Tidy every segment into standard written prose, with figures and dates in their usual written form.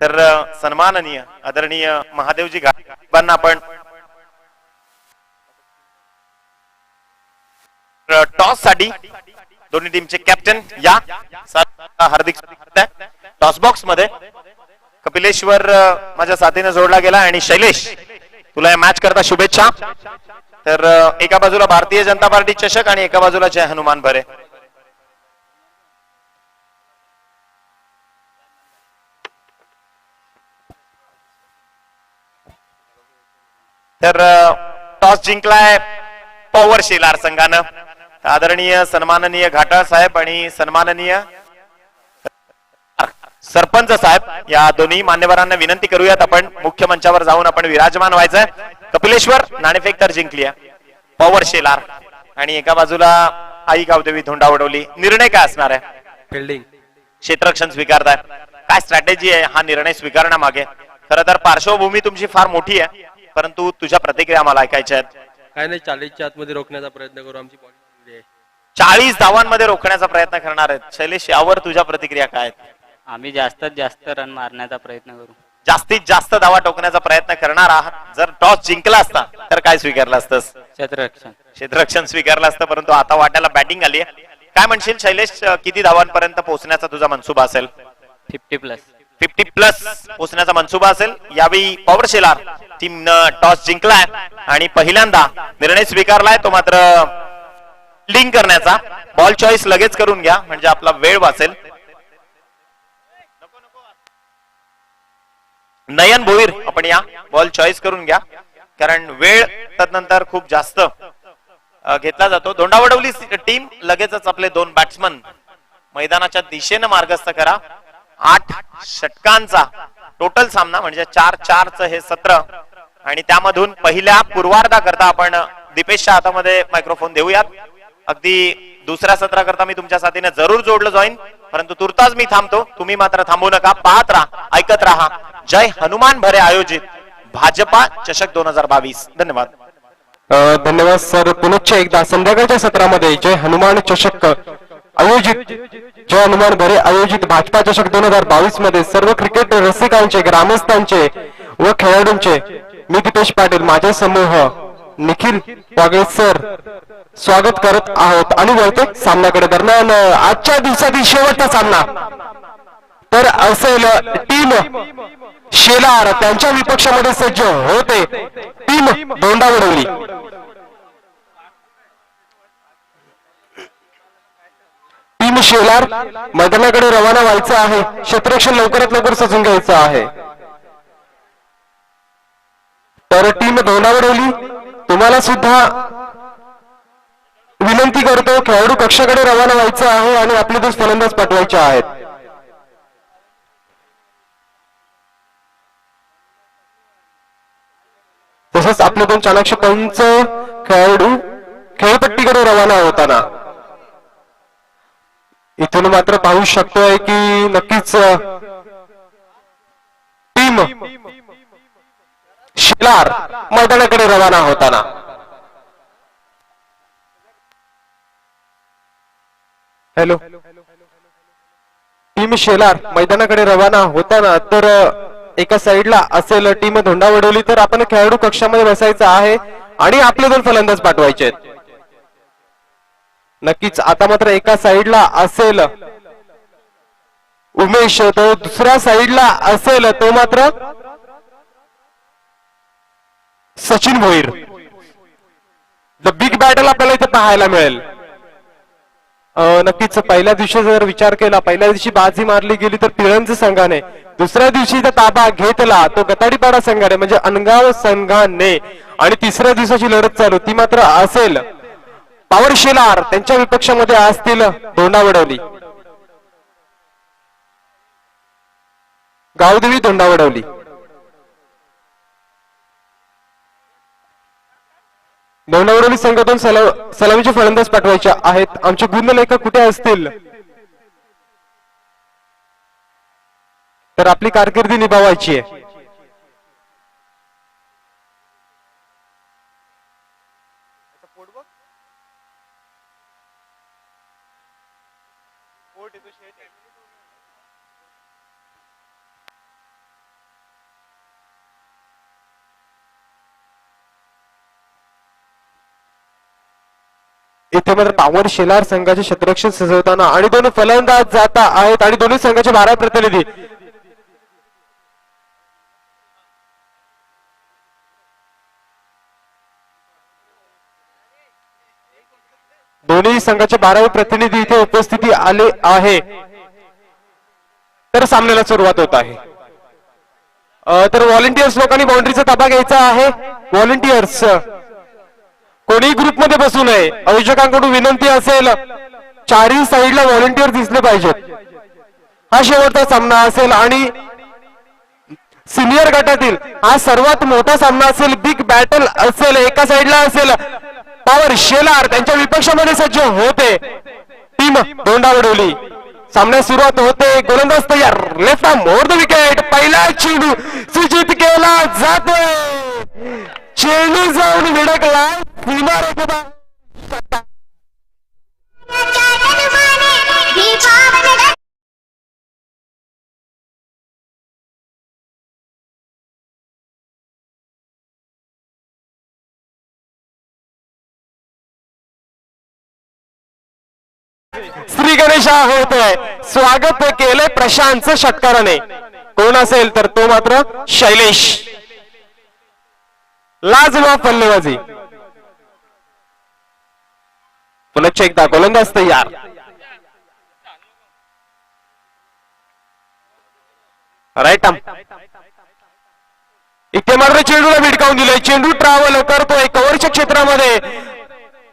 तर सन्माननीय आदरणीय महादेवजी गाडबांना आपण टॉस साठी दोन्ही टीमचे कॅप्टन या हार्दिक टॉस बॉक्स मध्ये कपिलेश्वर माझ्या साथीने जोडला गेला आणि शैलेश तुला या मॅच करता शुभेच्छा. तर एका बाजूला भारतीय जनता पार्टी चषक आणि एका बाजूला जय हनुमान भरे. तर टॉस जिंकलाय पॉवर शेलार संघानं. आदरणीय सन्माननीय घाटाळ साहेब आणि सन्माननीय सरपंच साहेब या दोन्ही मान्यवरांना विनंती करूयात आपण मुख्य मंचावर जाऊन आपण विराजमान व्हायचंय. कपिलेश्वर नाणेफेक तर जिंकली आहे पॉवर शेलार आणि एका बाजूला आई गावदेवी धोंडावडवली. निर्णय काय असणार आहे? फिल्डिंग क्षेत्ररक्षण स्वीकारताय. काय स्ट्रॅटेजी आहे हा निर्णय स्वीकारण्यामागे? खरं तर पार्श्वभूमी तुमची फार मोठी आहे परंतु तुझ्या प्रतिक्रिया मला ऐकायच्या आहेत. काय नाही 40च्या आतमध्ये रोखण्याचा प्रयत्न करू. आमची बॉलिंग आहे 40 धावांमध्ये रोखण्याचा प्रयत्न करणार आहेत. शैलेश यावर तुझ्या प्रतिक्रिया काय आहेत? आम्ही जास्तीत जास्त रन मारण्याचा प्रयत्न करू. जास्तीत जास्त धावा टोकण्याचा प्रयत्न करणार आहात. जर टॉस जिंकला असता तर काय स्वीकारलं असतंस? क्षेत्ररक्षण. क्षेत्ररक्षण स्वीकारलं असतं परंतु आता वाट्याला बॅटिंग आली आहे. काय म्हणशील शैलेश, किती धावांपर्यंत पोहोचण्याचा तुझा मनसुबा असेल? 50+ 50+ पोहोचण्याचा मनसुबा असेल. यावेळी पॉवर शेलार टीमनं टॉस जिंकलाय आणि पहिल्यांदा निर्णय स्वीकारलाय तो मात्र फिल्डिंग करण्याचा. बॉल चॉईस लगेच करून घ्या म्हणजे आपला वेळ वाचेल. नयन भोईर आपण या बॉल चॉईस करून घ्या कारण वेळ तदनंतर खूप जास्त घेतला जातो. धोंडावडवली टीम लगेचच आपले 2 बॅट्समन मैदानाच्या दिशेनं मार्गस्थ करा. 8 षटकांचा टोटल सामना म्हणजे 4-4चं हे सत्र आणि त्यामधून पहिल्या पूर्वार्धा करता आपण दीपेशच्या हातामध्ये मायक्रोफोन देऊयात. अगदी दुसऱ्या सत्राकरता मी तुमच्या साथीने जरूर जोडलं जॉईन परंतु तुर्तास मी थांबतो. तुम्ही मात्र थांबू नका. पाहत राहा, ऐकत राहा. जय हनुमान भरे आयोजित भाजपा चषक 2022. धन्यवाद. धन्यवाद सर. पुनश्च एकदा संध्याकाळच्या सत्रामध्ये जय हनुमान चषक आयोजित जय हनुमान भरे आयोजित भाजपा चषक 2022 मध्ये सर्व क्रिकेट रसिकांचे, ग्रामस्थांचे व खेळाडूंचे मी दीपेश पाटील माझे समूह निखिल वागळे सर स्वागत करत आहोत आणि वळते सामन्याकडे. दरम्यान आजच्या दिवसातील शेवटचा सामना तर असेल टीम शेलार त्यांच्या विपक्षामध्ये सज्ज होते टीम धोंडावडवली. टीम शेलार मैदानाकडे रवाना व्हायचं आहे. क्षेत्ररक्षण लवकरात लवकर सजून घ्यायचं आहे. तर टीम धोंडावडवली तुम्हाला सुद्धा विनंती करतो खेळाडू कक्षाकडे रवाना व्हायचं आहे आणि आपले 2 फलंदाज पाठवायचे आहेत. तसंच आपले 2 चाणाक्ष पंच खेळाडू खेळपट्टीकडे रवाना होताना इथून मात्र पाहू शकतोय की नक्कीच टीम शेलार मैदानाकडे रवाना होताना. हॅलो, टीम शेलार मैदानाकडे रवाना होताना तर एका साइडला असेल टीम धोंडावडवली तर आपण खेळाडू कक्षामध्ये बसायचं आहे आणि आपले 2 फलंदाज पाठवायचे आहेत. नक्कीच आता मात्र एका साइडला असेल उमेश तो दुसऱ्या साइडला असेल तो मात्र Sachin Bhoir. The big battle आपल्याला इथे पाहायला मिळेल. नक्कीच पहिल्या दिवशी जर विचार केला पहिल्या दिवशी बाजी मारली गेली तर पिळंज संघाने, दुसऱ्या दिवशी ताबा घेतला तो गताडीपाडा संघाने म्हणजे अनगाव संघाने आणि तिसऱ्या दिवसाची लढत चालू ती मात्र असेल पॉवर शेलार त्यांच्या विपक्षामध्ये असतील धोंडावडवली. गावदेवी धोंडावडवली. धोंडावडवली संघातून सलामीचे फलंदाज पाठवायचे आहेत. आमचे गुणलेखक कुठे असतील तर आपली कारकिर्दी निभावायची आहे. इथे मात्र पॉवर शेलार संघाचे क्षेत्ररक्षण सजवताना आणि दोन फलंदाज जाता आहेत आणि दोन्ही संघाचे 12 प्रतिनिधी. दोन्ही संघाचे 12 प्रतिनिधी इथे उपस्थिती आले आहे. तर सामन्याला सुरुवात होत आहे. तर व्हॉलेंटियर्स लोकांनी बाउंड्रीचा ताबा घ्यायचा आहे. व्हॉलेंटियर्स कोणी ग्रुपमध्ये बसू नये. आयोजकांकडून विनंती असेल, चारही साईडला व्हॉलेंटियर दिसले पाहिजेत. हा शेवटचा सामना असेल आणि सिनियर गटातील हा सर्वात मोठा सामना असेल. बिग बॅटल असेल. एका साईडला असेल पॉवर शेलार, त्यांच्या विपक्षामध्ये सज्ज होते टीम दोंडावडोली. सामन्यास सुरुवात होते. गोलंदाज तयार. Left arm over the wicket. पहिला चेंडू सूचित केला जातोय. चेंडू जाऊन विडकला सीमारेषेवर. श्री गणेशा होतोय. स्वागत केले प्रशांत षटकाराने. कोण असेल तर तो मात्र शैलेश. लाजवाब फलंदाजी. पुन्हा एकदा गोलंदाज तयार. Right arm. इथे मात्र चेंडूला भिडकावून दिलंय. चेंडू ट्रॅव्हल करतोय कव्हरच्या क्षेत्रामध्ये.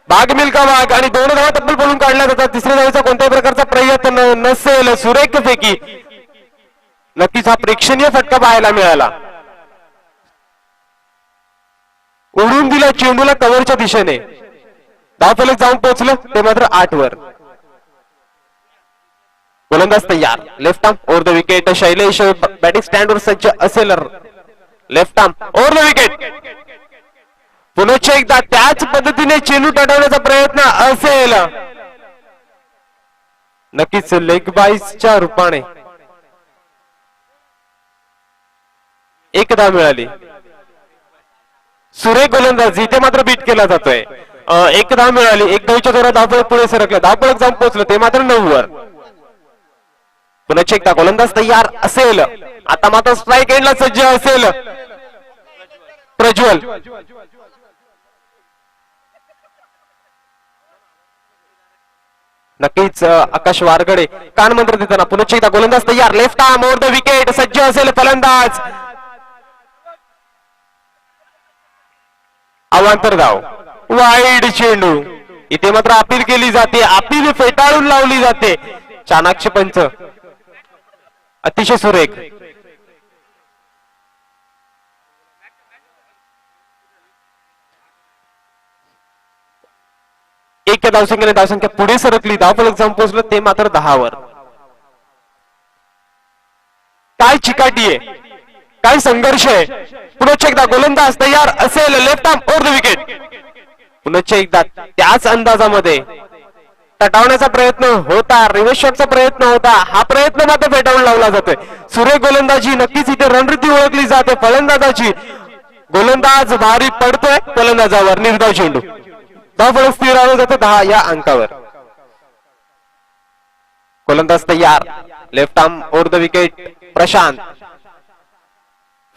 बाग मिल्का बाग आणि 2 धावा तब्बल बोलून काढल्या जातात. तिसऱ्या धावेचा कोणत्याही प्रकारचा प्रयत्न नसेल. सुरेख फेकी. नक्कीच हा प्रेक्षणीय फटका पाहायला मिळाला. उडून दिला चेंडूला कव्हरच्या दिशेने. धावफलक जाऊन पोहोचलं ते मात्र 8 वर. गोलंदाज तयार. Left arm over the wicket. Shailesh batting स्टँडवर सज्ज असेल. Left arm over the wicket. पुन्हा एकदा त्याच पद्धतीने चेंडू टटवण्याचा प्रयत्न असेल. नक्कीच लेग बाईसच्या रूपाने एक धाव मिळाली. सुरेख गोलंदाज. इथे मात्र बीट केला जातोय. एक धाव मिळाली. एक धावच्या जोरात धावफलक पुढे सरकलं. धावफलक जाऊन पोहोचलं ते मात्र 9 वर. पुन्हा एकदा गोलंदाज तयार असेल. आता मात्र स्ट्राईक एंडला सज्ज असेल प्रज्वल. नक्कीच आकाश वारगडे कानमंत्र देताना. पुन्हा एकदा गोलंदाज तयार. Left arm over the wicket. सज्ज असेल फलंदाज. अवांतर धाव. वाईड चेंडू. इथे मात्र अपील केली जाते. अपील फेटाळून लावली जाते. चाणाक्ष पंच अतिशय सुरेख. एक धावसंख्येने धावसंख्या पुढे सरकली. धावफलक जाऊन पोहोचलं ते मात्र 10 वर. काय चिकाटी आहे, काय संघर्ष आहे. पुन्हा एकदा गोलंदाज तयार असेल. Left arm over the wicket. पुन्हा एकदा त्याच अंदाजामध्ये तटावण्याचा प्रयत्न होता. रिव्हर्स शॉटचा प्रयत्न होता. हा प्रयत्न मात्र फेटाळून लावला जातोय. सुरेख गोलंदाजी. नक्कीच इथे रणनीती ओळखली जाते फलंदाजाची. गोलंदाज भारी पडतोय फलंदाजावर. निर्धाव चेंडू. धावफलक स्थिरावलं जातं 10 या अंकावर. गोलंदाज तयार. Left arm over the wicket. Prashant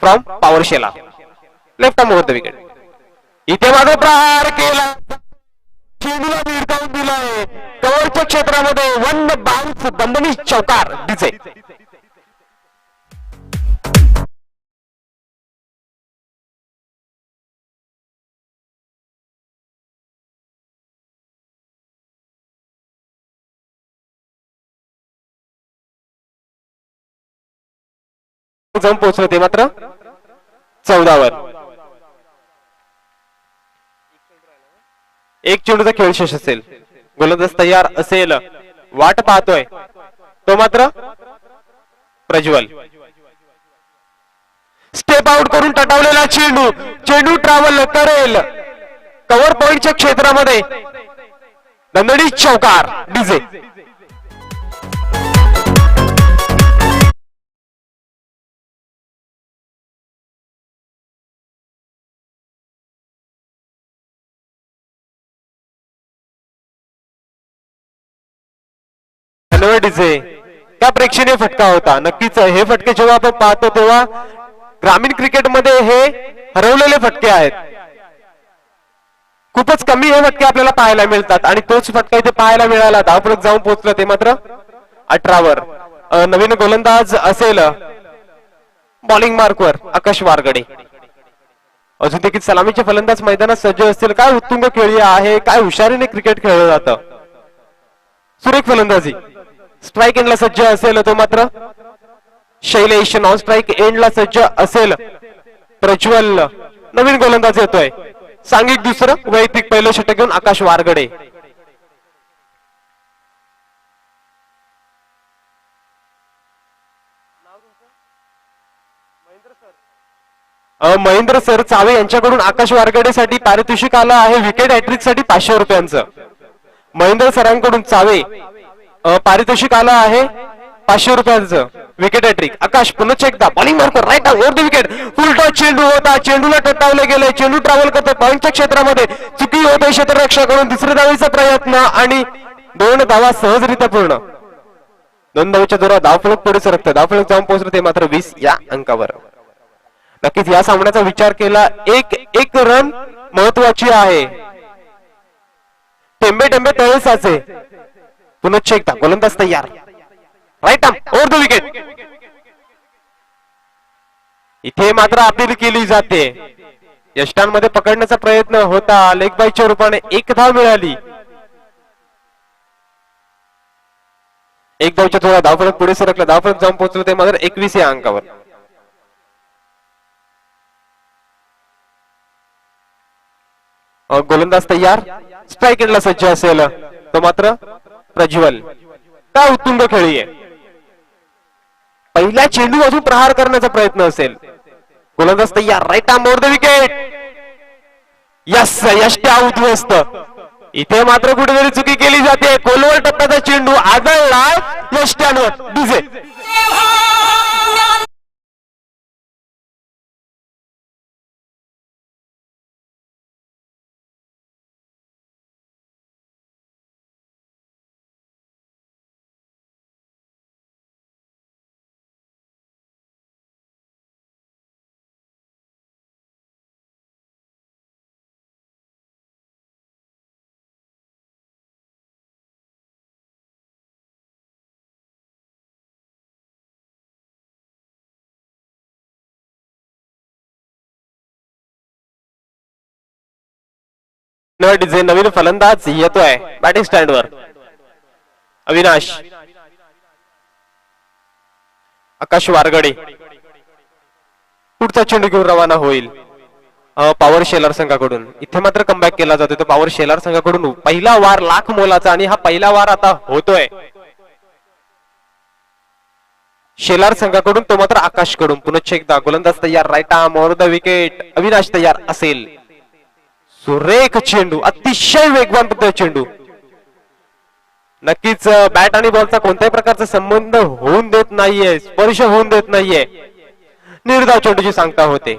from पॉवर शेला. Left arm over the wicket. इथे मात्र प्रहार केला. चेंडूला भिडकावून दिलाय कव्हरच्या क्षेत्रामध्ये. 1 बाउन्स दणदणीत चौकार. डीजे जाऊन पोहोचलं ते मात्र 14 वर. एक चेंडूचा खेळ शेष असेल. गोलंदाज तयार असेल. वाट पाहतोय तो मात्र प्रज्वल. स्टेप आउट करून तटावलेला चेंडू. चेंडू ट्रॅव्हल करेल कव्हर पॉइंटच्या क्षेत्रामध्ये. दणदणीत चौकार. डीजे धन्यवाद डीजे. क्या प्रेक्षणीय फटका होता. नक्कीच हे फटके जेव्हा आपण पाहतो तेव्हा ग्रामीण क्रिकेटमध्ये हे हरवलेले फटके आहेत. खूपच कमी हे फटके आपल्याला पाहायला मिळतात आणि तोच फटका इथे पाहायला मिळाला. धावफलक जाऊन पोहोचलं ते मात्र 18वर. नवीन गोलंदाज असेल बॉलिंग मार्कवर आकाश वारगडे. अजून देखील सलामीचे फलंदाज मैदानात सज्ज असतील. काय उत्तुंग खेळी आहे. काय हुशारीने क्रिकेट खेळलं जातं. सुरेख फलंदाजी. स्ट्राईक एंडला सज्ज असेल तो मात्र शैलेश. नॉन स्ट्राईक एंडला सज्ज असेल प्रज्वल. नवीन गोलंदाज येतोय. सांघिक दुसरं वैयक्तिक पहिलं षटक घेऊन आकाश वारगडे. महेंद्र सर चावे यांच्याकडून आकाश वारगडेसाठी पारितोषिक आलं आहे विकेट हॅट्रिक साठी 500 रुपयांचं. महेंद्र सरांकडून चावे पारितोषिक आलं आहे 500 रुपयांचं विकेट हॅट्रिक. आकाश पुन्हा एकदा bowling marker right over the wicket. Full toss चेंडू होता. चेंडूला टट्टावले गेले. चेंडू ट्रॅव्हल करतो पॉईंटच्या क्षेत्रामध्ये. चुकी होते क्षेत्ररक्षकाकडून. दुसऱ्या धावेचा प्रयत्न आणि 2 धावा सहजरित्या पूर्ण. 2 धावेच्या जोरात धावफलक पुढे सरकतं. धावफलक जाऊन पोहोचलं ते मात्र 20 या अंकावर. नक्कीच या सामन्याचा विचार केला एक रन महत्वाची आहे. टेंबे टेंबे तळे साचे. पुन्हा एकदा गोलंदाज तयार. Right arm over the wicket. इथे मात्र अपील केली जाते. यष्टांमध्ये पकडण्याचा प्रयत्न होता. लेग बायच्या रूपाने 1 धाव मिळाली. 1 धावच्या थोडा धावफलक पुढे सरकला. धावफलक जाऊन पोहोचलं ते मात्र 21 या अंकावर. गोलंदाज तयार. स्ट्राईक एंडला सज्ज असेल तो मात्र प्रज्वल. काय उत्तुंग खेळी आहे. पहिल्या चेंडू अजून प्रहार करण्याचा प्रयत्न असेल. गोलंदाज तयार. Right arm over the wicket. Yes यष्ट्या उद्ध्वस्त. इथे मात्र कुठेतरी चुकी केली जाते. कोलवर टप्प्याचा चेंडू आदळला यष्ट्यावर. DJ DJ. नवीन फलंदाज येतोय बॅटिंग स्टँडवर. अविनाश. आकाश वारगडे पुढचा चेंडू घेऊन रवाना होईल पॉवर शेलार संघाकडून. इथे मात्र कमबॅक केला जातो तो पॉवर शेलार संघाकडून. पहिला वार लाख मोलाचा आणि हा पहिला वार आता होतोय शेलार संघाकडून तो मात्र आकाशकडून. पुन्हा एकदा गोलंदाज तयार. Right arm over the wicket. Avinash तयार असेल. सुरेख चेंडू. अतिशय वेगवान पद्धत चेंडू. नक्कीच बॅट आणि बॉलचा कोणत्याही प्रकारचा संबंध होऊन देत नाहीये. स्पर्श होऊन देत नाहीये. निर्धाव चेंडूची सांगता होते.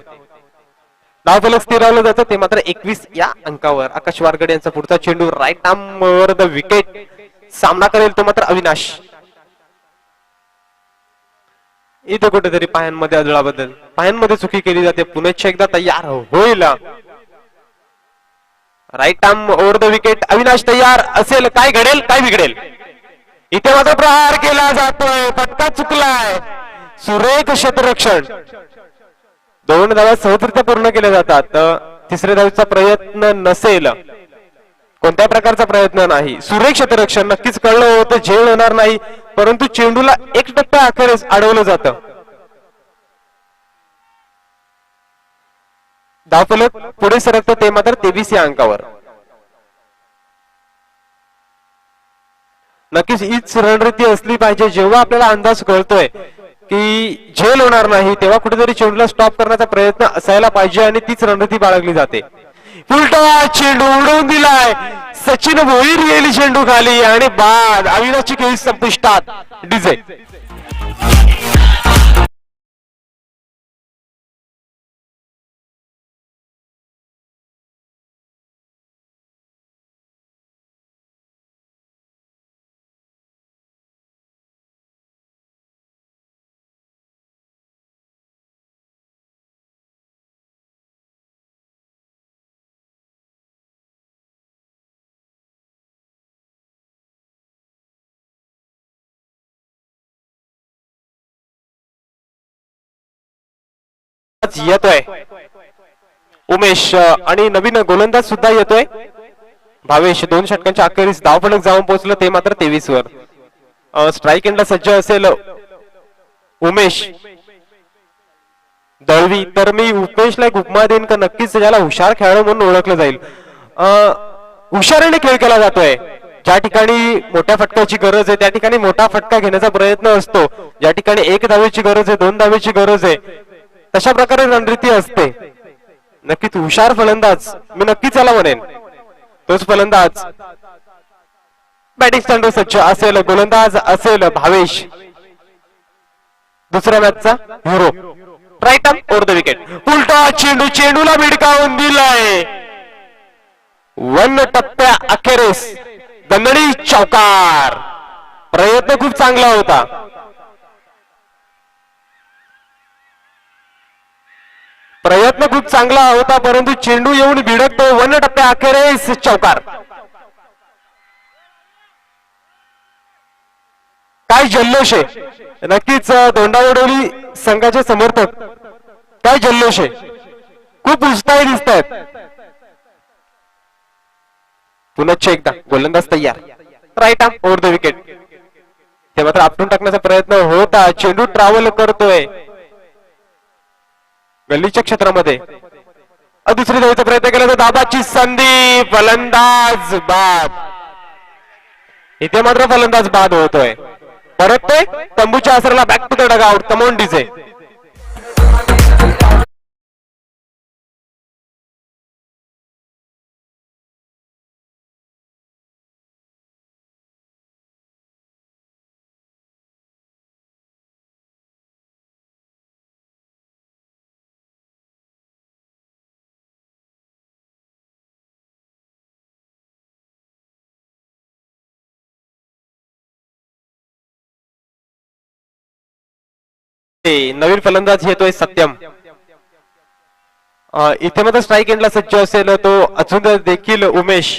धावफलक स्थिरावलं जातं ते मात्र 21 या अंकावर. आकाश वारगडे यांचा पुढचा चेंडू right arm over the wicket. सामना करेल तो मात्र अविनाश. इथं कुठेतरी पायांमध्ये अडळाबद्दल पायांमध्ये चुकी केली जाते. पुन्हा एकदा तयार होईल. Right arm over the wicket. Avinash तयार असेल. काय घडेल काय बिघडेल. इथे मात्र प्रहार केला जातोय. फटका चुकलाय. सुरेख क्षेत्ररक्षण. 2 धावा सहजरित्या पूर्ण केल्या जातात. तिसऱ्या धावेचा प्रयत्न नसेल. कोणत्या प्रकारचा प्रयत्न नाही. सुरेख क्षेत्ररक्षण. नक्कीच कळलं होतं झेल होणार नाही परंतु चेंडूला 1 टप्प्या अखेरीस अडवलं जातं. धावफलक पुढे सरकतं ते मात्र 23 या अंकावर. नक्कीच हीच रणनीती असली पाहिजे. जेव्हा आपल्याला अंदाज कळतोय की झेल होणार नाही तेव्हा कुठेतरी चेंडूला स्टॉप करण्याचा प्रयत्न असायला पाहिजे आणि तीच रणनीती बाळगली जाते. फुलटॉस चेंडू उडवून दिलाय. सचिन भोईर गेली चेंडू खाली आणि बाद. अविनाशची खेळी संपुष्टात. डीजे येतोय उमेश आणि नवीन गोलंदाज सुद्धा येतोय भावेश. 2 षटकांच्या अखेरीस धावफलक जाऊन पोहोचलं ते मात्र 23 वर. स्ट्राईक एंडला सज्ज असेल उमेश दळवी. तर मी उमेशला एक उपमा देईन का नक्कीच ज्याला हुशार खेळाडू म्हणून ओळखलं जाईल. हुशारीने खेळ केला जातोय. ज्या ठिकाणी मोठ्या फटक्याची गरज आहे त्या ठिकाणी मोठा फटका घेण्याचा प्रयत्न असतो. ज्या ठिकाणी 1 धावेची गरज आहे 2 धावेची गरज आहे तशा प्रकारे रणनीती असते. नक्कीच हुशार फलंदाज मी नक्कीच याला म्हणेन. तोच फलंदाज बॅटिंग स्टँडवर सज्ज असेल. गोलंदाज असेल भावेश. दुसऱ्या मॅचचा hero. Right arm over the wicket. उलटा चेंडू चेंडूला भिडकावून दिलाय. 1 टप्प्या अखेरीस दणदणी चौकार. प्रयत्न खूप चांगला होता. प्रयत्न खूप चांगला होता परंतु चेंडू येऊन भिडकतो. 1 टप्प्या अखेरीस चौकार. काय जल्लोष आहे. नक्कीच दोंडावडोली संघाचे समर्थक काय जल्लोष आहे. खूप उत्साही दिसत आहेत. पुन्हा एकदा गोलंदाज तयार. Right arm over the wicket. ते मात्र आपटून टाकण्याचा प्रयत्न होता. चेंडू ट्रॅव्हल करतोय गल्लीच्या क्षेत्रामध्ये. दुसरी धावेचा प्रयत्न केला तर दाबाची संधी. फलंदाज बाद. इथे मात्र फलंदाज बाद होतोय. परत ते तंबूच्या आसराला back to the dugout. Come on DJ. नवीन फलंदाज येतोय सत्यम. इथे मात्र स्ट्राईक एंडला सज्ज असेल तो अजून देखील उमेश.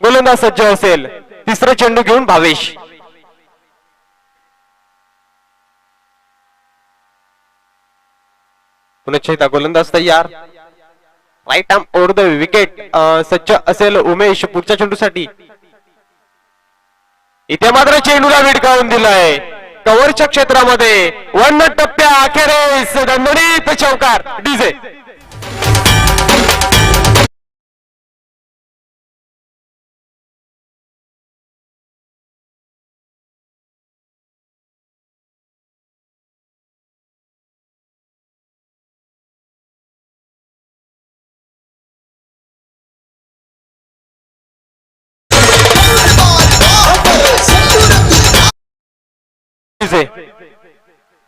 गोलंदाज सज्ज असेल. तिसरा चेंडू घेऊन भावेश. पुन्हा एकदा गोलंदाज तयार. Right arm over the wicket. सज्ज असेल उमेश पुढच्या चेंडूसाठी. इथे मात्र चेंडूला भिडकावून दिलाय कव्हरच्या क्षेत्रामध्ये. 1 टप्प्या अखेरीस दणदणीत चौकार. डीजे.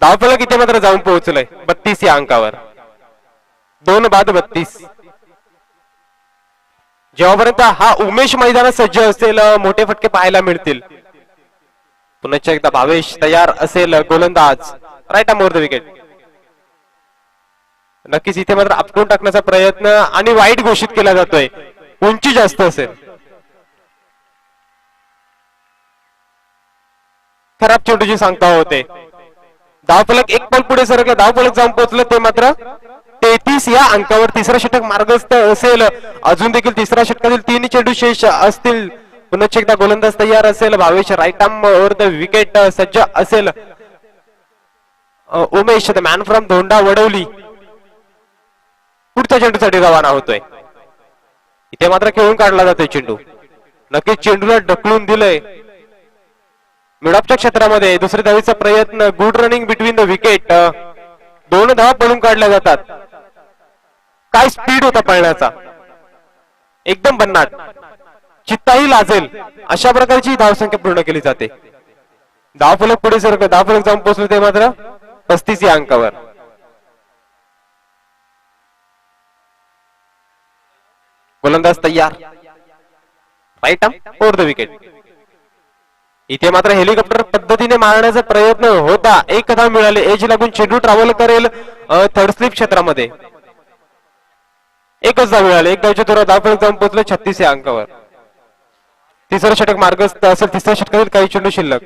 धावफलक इथे मात्र जाऊन पोहोचलंय 32 या अंकावर. 2 बाद 32. जेव्हापर्यंत हा उमेश मैदानात सज्ज असेल मोठे फटके पाहायला मिळतील. पुन्हा एकदा भावेश तयार असेल. गोलंदाज. Right arm over the wicket. नक्कीच इथे मात्र आपटून टाकण्याचा प्रयत्न आणि वाईट घोषित केला जातोय. उंची जास्त असेल. खराब चेंडूची सांगता होते. धावफलक 1 पल पुढे सरकला. धावफलक जाऊन पोहोचलं ते मात्र 33 या अंकावर. तिसरा षटक मार्गस्थ असेल. अजून देखील तिसऱ्या षटकातील 3 चेंडू शेष असतील. पुन्हा एकदा गोलंदाज तयार असेल Bhavesh. Right arm over the wicket. सज्ज असेल Umesh the man from Dhonda Wadavali. पुढच्या चेंडूसाठी रवाना होतोय. इथे मात्र खेळून काढला जातोय चेंडू. नक्कीच चेंडूला ढकलून दिलंय मिडऑफच्या क्षेत्रामध्ये. दुसऱ्या धावेचा प्रयत्न. Good running between the wicket. 2 धावा पळून काढल्या जातात. काय स्पीड होता पळण्याचा. एकदम भन्नाट. चित्ताही लाजेल अशा प्रकारची धावसंख्या पूर्ण केली जाते. धावफलक पुढे सरकलं. धावफलक जाऊन पोहोचलं ते मात्र 35 या अंकावर. गोलंदाज तयार. Right arm over the wicket. इथे मात्र हेलिकॉप्टर पद्धतीने मारण्याचा प्रयत्न होता. 1 धाव मिळाले. एज लागून चेंडू ट्रॅव्हल करेल थर्ड स्लिप क्षेत्रामध्ये. 1च धाव मिळाले. 1 धावच्या थोडा धावफलक जाऊन पोहोचलं 36 या अंकावर. तिसरं षटक मार्गस्थ असेल. तिसऱ्या षटकातील काही चेंडू शिल्लक.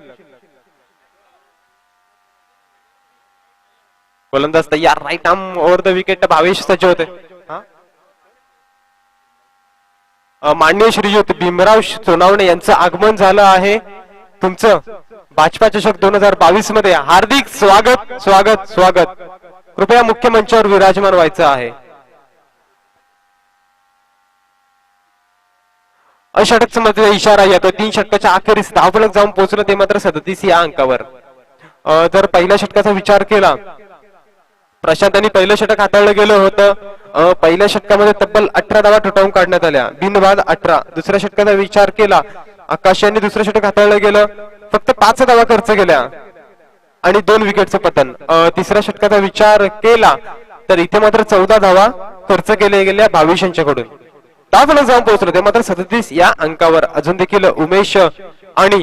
गोलंदाज तयार, right arm over the wicket, Bhavesh सज्ज होते. माननीय श्रीयुत भीमराव सोनावणे यांचं आगमन झालं आहे. तुमचं भाजपा चषक 2022 मध्ये हार्दिक स्वागत स्वागत स्वागत. कृपया मुख्य मंचावर विराजमान व्हायचं आहे. अषटक मध्ये इशारा येतो. 3 षटकाच्या अखेरीस धावफलक जाऊन पोहोचलं ते मात्र 37 या अंकावर. जर पहिल्या षटकाचा विचार केला, प्रशांतांनी पहिलं षटक हाताळलं गेलं होतं. पहिल्या षटकामध्ये तब्बल 18 धावा ठोठावून काढण्यात आल्या, बिनबाद 18. दुसऱ्या षटकाचा विचार केला, आकाश यांनी दुसरं षटक हाताळलं गेलं, फक्त 5 धावा खर्च केल्या आणि 2 विकेटचं पतन. तिसऱ्या षटकाचा विचार केला तर इथे मात्र 14 धावा खर्च केल्या गेल्या 22 यांच्याकडून. धावफलक जाऊन पोहोचलं ते मात्र 37 या अंकावर. अजून देखील उमेश आणि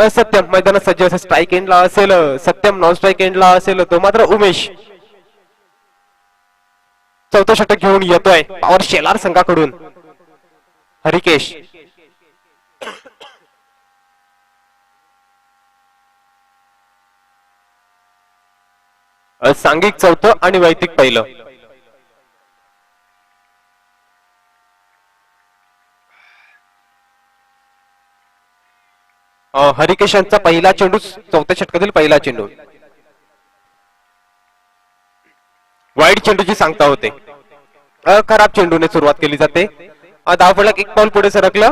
सत्यम मैदानात सज्ज असेल. स्ट्राईक एंडला असेल सत्यम, नॉन स्ट्राईक एंडला असेल तो मात्र उमेश. चौथं षटक घेऊन येतोय पॉवर शेलार संघाकडून हरिकेश. सांघिक चौथं आणि वैयक्तिक पहिलं. हरिकेश यांचा पहिला चेंडू, चौथ्या षटकातील पहिला चेंडू. वाईड चेंडूची सांगता होते. खराब चेंडूने सुरुवात केली जाते. धावफलक 1 पाऊल पुढे सरकलं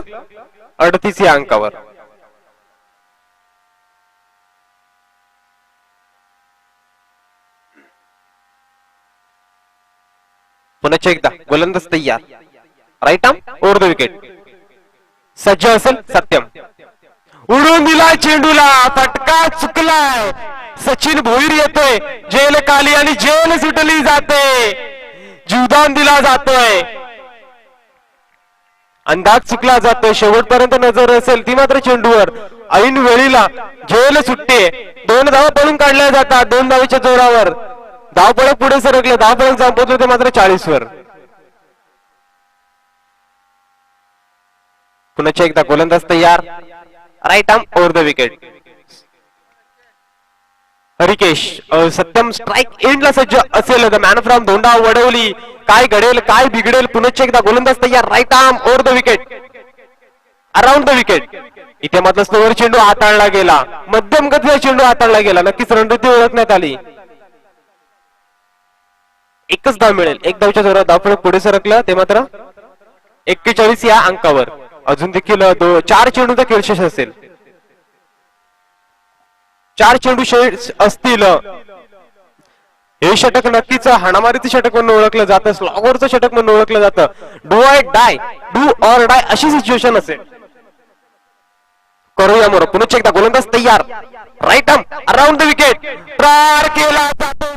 38 या अंकावर. पुन्हा एकदा गोलंदाज तयार, right arm over the wicket. सज्ज असेल सत्यम, उडून दिला चेंडूला, फटका चुकलाय. सचिन भोईर येतोय, जेल खाली आणि जेल सुटली जाते. जीवदान दिला जातोय, अंदाज चुकला जातोय. शेवटपर्यंत नजर असेल ती मात्र चेंडूवर. ऐन वेळीला जेल सुट्टी. 2 धावा पळून काढल्या जातात 2 धावेच्या जोरावर. धावपळक पुढे सरकले, धावपळक जाऊन पोहोचले ते मात्र 40 वर. पुन्हा एकदा गोलंदाज तयार, right arm over the wicket. Harikesh. Satyam strike एंडला सज्ज असेल. The man from Dhonda Wadavali. काय घडेल काय बिघडेल. पुन्हा एकदा गोलंदाज तयार, right arm over the wicket, around the wicket. इथे मात्र स्लोअर चेंडू हाताळला गेला, मध्यम गतीचा चेंडू हाताळला गेला. नक्कीच रणनीती ओळखण्यात आली. एकच धाव मिळेल, 1 धावच्या जोरात धावफलक पुढे सरकलं ते मात्र 41 या अंकावर. अजून देखील 4 चेंडूचा खेळशेष असेल. 4 चेंडू शेष असतील. हे षटक नक्कीच हाणामारीचं षटक म्हणून ओळखलं जातं, स्लॉगरचं षटक म्हणून ओळखलं जातं. डू ऑर डाय अशी सिच्युएशन असेल. करूया मोर. पुन्हा एकदा गोलंदाज तयार, right arm around the wicket. प्रार केला जातो,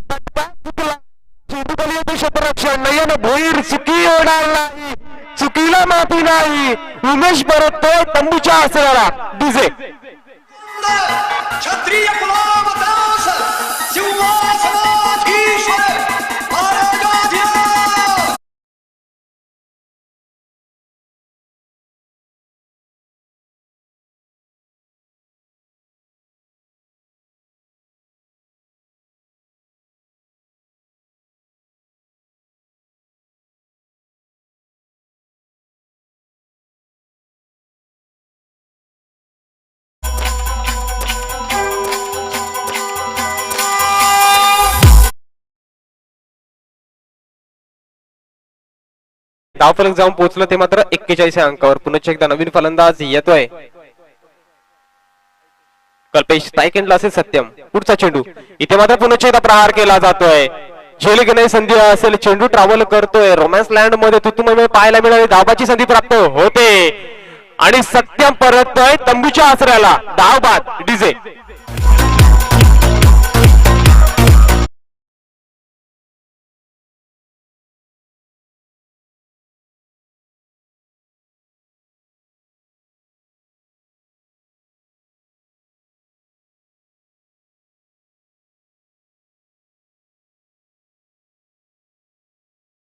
क्षेत्ररक्षण नयन भोईर चुकी होणार नाही, चुकीला माफी नाही. उमेश परततोय तंबूच्या आसराला. डीजे क्षत्रिय कुलावतास सिंहासनाधीश्वर महाराजाधिराज. धावफलक जाऊन पोहोचलं ते मात्र 41 या अंकावर. पुन्हा एकदा नवीन फलंदाज येतोय. कल्पेश स्ट्राईक एंडला असेल सत्यम. पुढचा चेंडू इथे मात्र पुन्हा एकदा प्रहार केला जातोय. झेल घेण्याची संधी असेल. चेंडू ट्रॅव्हल करतोय. रोमॅन्स लँड मध्ये तुतुमय पाहायला मिळाली. धावाची संधी प्राप्त होते आणि सत्यम परततोय तंबूच्या आसऱ्याला. धाव बाद. डीजे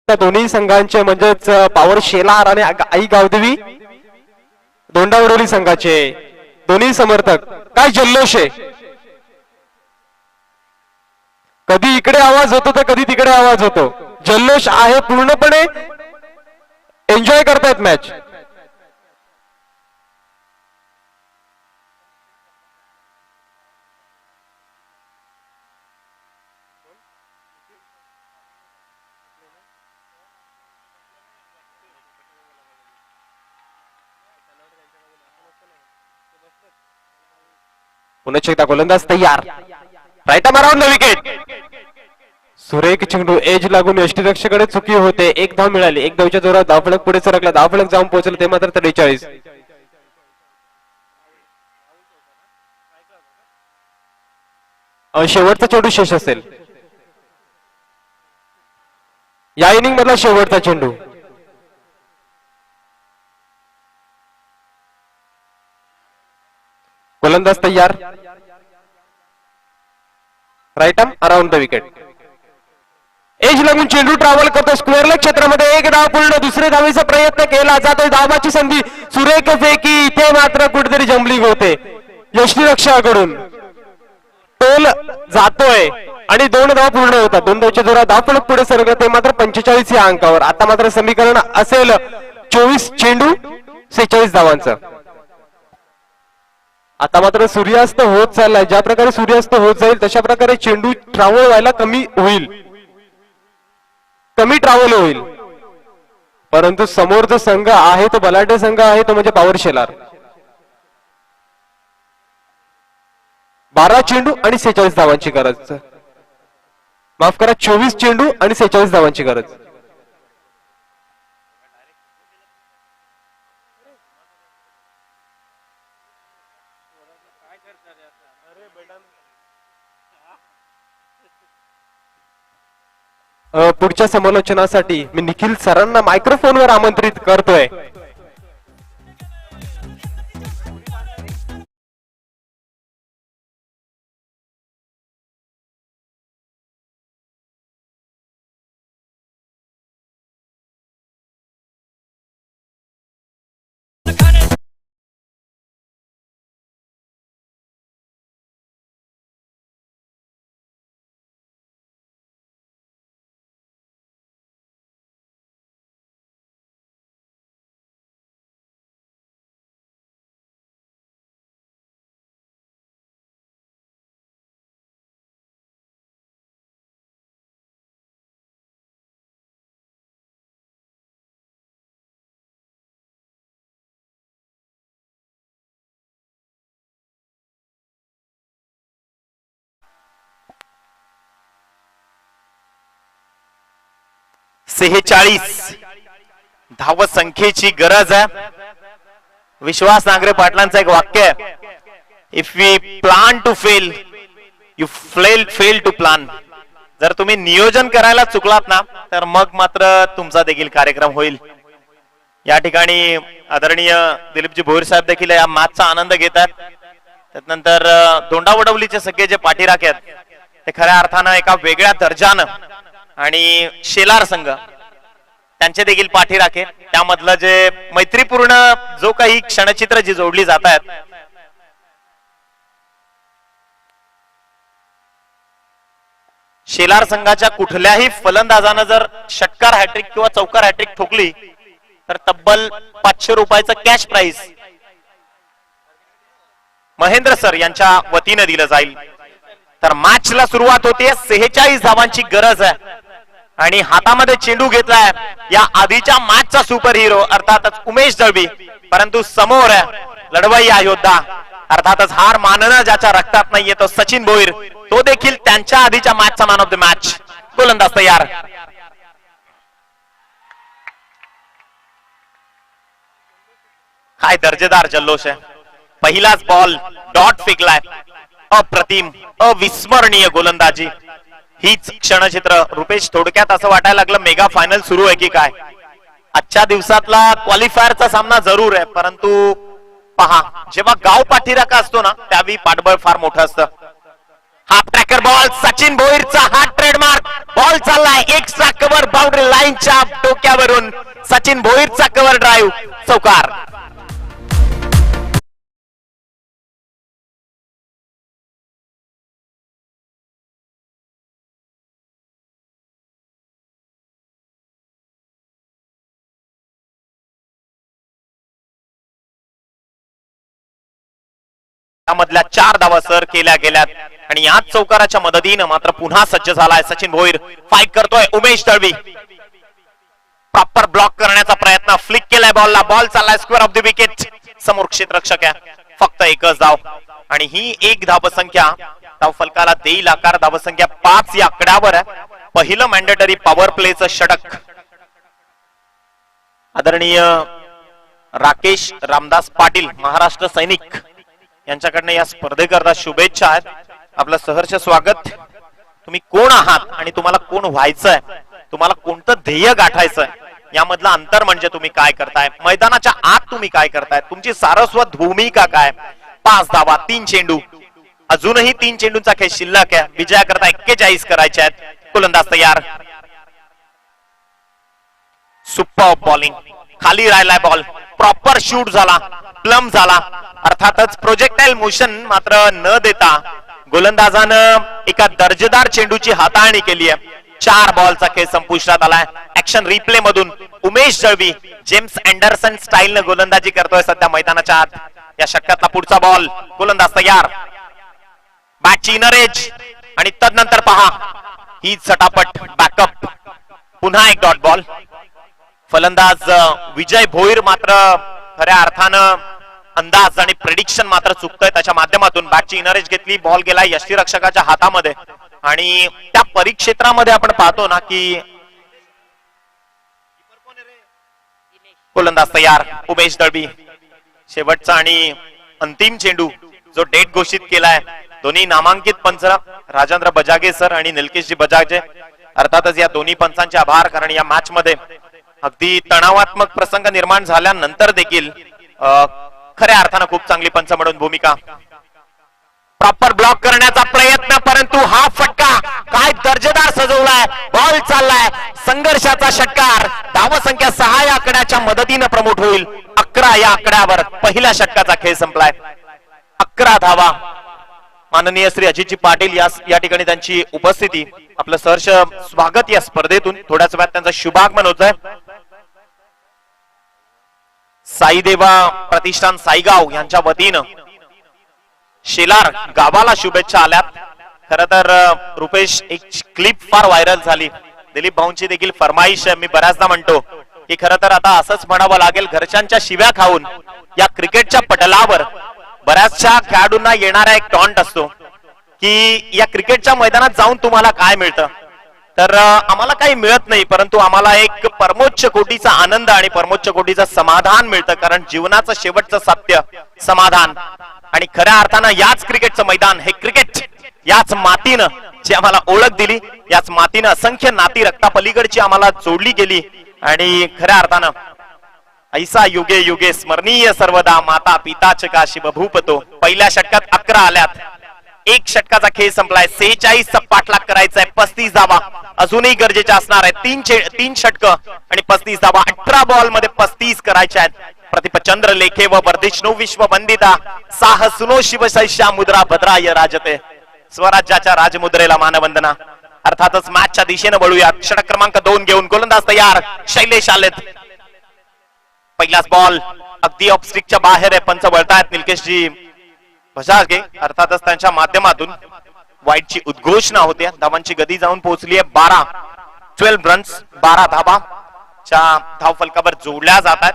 दोन्ही संघांचे म्हणजेच पॉवर शेलार आणि आई गावदेवी दोंडावडोली संघाचे दोन्ही समर्थक काय जल्लोष आहे. कधी इकडे आवाज होतो तर कधी तिकडे आवाज होतो. जल्लोष आहे, पूर्णपणे एन्जॉय करतायत मॅच. पुन्हा एकदा गोलंदाज तयार. राईट मारावर विकेट. सुरेख चेंडू एज लागून यष्टीरक्षकाकडे चुकी होते. एक धाव मिळाली. एक धावच्या जोरात धावफलक पुढे सरकला. धावफलक जाऊन पोहोचले ते मात्र 43. शेवटचा चेंडू शेष असेल. या इनिंग मधला शेवटचा चेंडू. गोलंदाज तयार. Right arm around the wicket. Edge लागून चेंडू ट्रॅव्हल करतो स्क्वेअरला क्षेत्रामध्ये. एक धाव पूर्ण. दुसरे धावेचा प्रयत्न केला जातोय. धावाची संधी. सुरेख फेकी. इथे मात्र कुठेतरी जम्बलिंग होते यष्टीरक्षकाकडून. टोल जातोय आणि 2 धाव पूर्ण होतात. 2 धावच्या जोरात धावफलक पुढे सरकलं ते मात्र 45 या अंकावर. आता मात्र समीकरण असेल 24 चेंडू 46 धावांचं. आता मात्र सूर्यास्त होत चाललाय. ज्या प्रकारे सूर्यास्त होत जाईल तशा प्रकारे चेंडू ट्रॅव्हल व्हायला कमी होईल. कमी ट्रॅव्हल होईल. परंतु समोर जो संघ आहे तो बलाढ्य संघ आहे तो म्हणजे पॉवर शेलार. 12 चेंडू आणि 46 धावांची गरज. माफ करा, 24 चेंडू आणि 46 धावांची गरज. पुढच्या समालोचनासाठी मी निखिल सरांना मायक्रोफोनवर आमंत्रित करतोय. सेहेचाळीस धाव संख्येची गरज आहे. विश्वास नांगरे पाटलांचं एक वाक्य आहे, if we plan to fail you fail to plan. जर तुम्ही नियोजन करायला चुकलात ना तर मग मात्र तुमचा देखील कार्यक्रम होईल. या ठिकाणी आदरणीय दिलीपजी भोईर साहेब देखील या मॅचचा आनंद घेतात. त्यानंतर दोंडावडवलीचे सगळे जे पाठीराखे आहेत ते खऱ्या अर्थानं एका वेगळ्या दर्जानं आणि शेलार संघ त्यांचे देखील पाठीराखे त्यामधलं जे मैत्रीपूर्ण जो काही क्षणचित्र जी जोडली जात आहेत. शेलार संघाच्या कुठल्याही फलंदाजानं जर षटकार हॅट्रिक किंवा चौकार हॅट्रिक ठोकली तर तब्बल 500 रुपयाचं कॅश प्राइज महेंद्र सर यांच्या वतीने दिलं जाईल. तर मॅचला सुरुवात होते. 46 धावांची गरज आहे आणि हातामध्ये चेंडू घेतलाय या आधीच्या मॅचचा सुपर हिरो अर्थातच उमेश दळवी. परंतु समोर लढवई हा योद्धा अर्थातच हार मानणं ज्याच्या रक्तात नाहीये तो सचिन भोईर. तो देखील त्यांच्या आधीच्या मॅचचा मॅन ऑफ द मॅच. गोलंदाज तयार. काय दर्जेदार जल्लोष आहे. पहिलाच बॉल डॉट फेकलाय. अप्रतिम अविस्मरणीय गोलंदाजी. हीच क्षणचित्र. रुपेश थोडक्यात असं वाटायला लागलं मेगा फायनल सुरू आहे की काय. आजच्या दिवसातला क्वालिफायरचा सामना जरूर आहे परंतु पहा जेव्हा गाव पाठीराखा असतो ना त्यावेळी पाठबळ फार मोठं असतं. हाफ ट्रॅकर बॉल सचिन भोईरचा हा ट्रेडमार्क बॉल चाललाय. एक्स्ट्रा कव्हर बाउंड्री लाईनच्या डोक्यावरून सचिन भोईरचा कव्हर ड्राईव्ह चौकार. त्यामधल्या 4 धावा सर केल्या गेल्यात आणि याच चौकाराच्या मदतीनं मात्र पुन्हा सज्ज झालाय सचिन भोईर. फाईट करतोय उमेश दळवी. प्रॉपर ब्लॉक करण्याचा प्रयत्न, फ्लिक केलाय बॉलला, बॉल चाललाय स्क्वेअर ऑफ द विकेट. समोर क्षेत्ररक्षक आहे, फक्त एकच धाव आणि ही एक धावसंख्या धाव फलकाला देईल आकार. धावसंख्या 5 या आकड्यावर आहे. पहिलं मॅन्डेटरी पॉवर प्लेचं षटक आदरणीय राकेश रामदास पाटील महाराष्ट्र सैनिक यांच्याकडनं या स्पर्धेकरता शुभेच्छा आहेत. आपलं सहर्ष स्वागत. तुम्ही कोण आहात आणि तुम्हाला कोण व्हायचंय, तुम्हाला कोणतं ध्येय गाठायचंय, यामधलं अंतर म्हणजे तुम्ही काय करताय, मैदानाच्या आत तुम्ही काय करताय, तुमची सारस्वत भूमिका काय. 5 धावा 3 चेंडू, अजूनही 3 चेंडूंचा खेळ शिल्लक आहे. विजयाकरता 41 करायचे आहेत. गोलंदाज तयार. सुपर बॉलिंग, खाली राहिलाय बॉल, प्रॉपर शूट झाला, प्लम झाला. अर्थातच प्रोजेक्टाईल मोशन मात्र न देता गोलंदाजानं एका दर्जेदार चेंडूची हाताळणी केली आहे. 4 बॉलचा खेळ संपुष्टात आलाय. ऍक्शन रिप्ले मधून उमेश दळवी जेम्स अँडरसन स्टाईलनं गोलंदाजी करतोय सध्या मैदानाच्या आत. या षटकातला पुढचा बॉल, गोलंदाज तयार. बॅटची इनरेज आणि तदनंतर पहा ही झटापट बॅकअप. पुन्हा एक डॉट बॉल. फलंदाज विजय भोईर मात्र खऱ्या अर्थानं अंदाज आणि प्रेडिक्शन मात्र चुकतोय. त्याच्या माध्यमातून बॅटची इनरेज घेतली, बॉल गेला यष्टीरक्षकाच्या हातामध्ये आणि त्या परिक्षेत्रामध्ये आपण पाहतो ना की गोलंदाज तयार उमेश दळवी. शेवटचा आणि अंतिम चेंडू जो डेट घोषित केलाय दोन्ही नामांकित पंच राजेंद्र बजागे सर आणि निलकेशजी बजागे. अर्थातच या दोन्ही पंचांचे आभार, कारण या मॅच मध्ये अगदी तणावात्मक प्रसंग निर्माण झाल्यानंतर देखील खऱ्या अर्थानं खूप चांगली पंच म्हणून भूमिका. प्रॉपर ब्लॉक करण्याचा प्रयत्न, परंतु हा फटका काय दर्जेदार सजवलाय. बॉल चाललाय, संघर्षाचा षटकार. धावसंख्या 6 या आकड्याच्या मदतीनं प्रमोट होईल. 11 या आकड्यावर पहिल्या षटकाचा खेळ संपलाय. 11 धावा. माननीय श्री अजितजी पाटील या ठिकाणी त्यांची उपस्थिती. आपलं सहर्ष स्वागत या स्पर्धेतून. थोड्याच वेळात त्यांचा शुभागमन होत आहे. साईदेवा प्रतिष्ठान साईगाव यांच्या वतीनं शेलार गावाला शुभेच्छा आल्यात. खरं तर रुपेश एक क्लिप फार व्हायरल झाली. दिलीप भाऊंची देखील फरमाईश मी बऱ्याचदा म्हणतो की खरं तर आता असंच म्हणावं लागेल, घरच्यांच्या शिव्या खाऊन या क्रिकेटच्या पटलावर बऱ्याचशा खेळाडूंना येणारा एक टॉन्ट असतो की या क्रिकेटच्या मैदानात जाऊन तुम्हाला काय मिळतं. तर आम्हाला काही मिळत नाही, परंतु आम्हाला एक परमोच्च कोटीचा आनंद आणि परमोच्च कोटीचं समाधान मिळतं. कारण जीवनाचं शेवटचं सत्य समाधान. आणि खऱ्या अर्थानं याच क्रिकेटचं मैदान, हे क्रिकेट याच मातीनं जी आम्हाला ओळख दिली, याच मातीनं असंख्य नाती रक्तापलीकडची आम्हाला जोडली गेली. आणि खऱ्या अर्थानं ऐसा युगे युगे स्मरणीय सर्वदा माता पिताच का शिवभूपतो. पहिल्या षटकात 11 आल्यात. एक षटकाचा खेळ संपलाय. 46चा पाठलाग करायचा आहे. 35 धावा अजूनही गरजेच्या असणार आहे. 3 षटक आणि 35 धावा. 18 बॉल मध्ये 35 करायच्या आहेत. प्रतिपचंद्र लेखे व वर्धिष्णू विश्व वंदिता साहसुनो शिवशैष्या मुद्रा भद्राय राजते. स्वराज्याच्या राजमुद्रेला मानवंदना. अर्थातच मॅचच्या दिशेने वळूयात. षटक क्रमांक 2 घेऊन गोलंदाज तयार शैलेश आलेत. पहिलाच बॉल अगदी ऑफ स्टिकच्या बाहेर आहे. पंच वळतायत निलकेशजी भजागे. अर्थातच त्यांच्या माध्यमातून वाईटची उद्घोषणा होते. धावांची गती जाऊन पोहोचली आहे 12 रन्स. 12 धावाच्या धाव फलकावर जोडल्या जातात.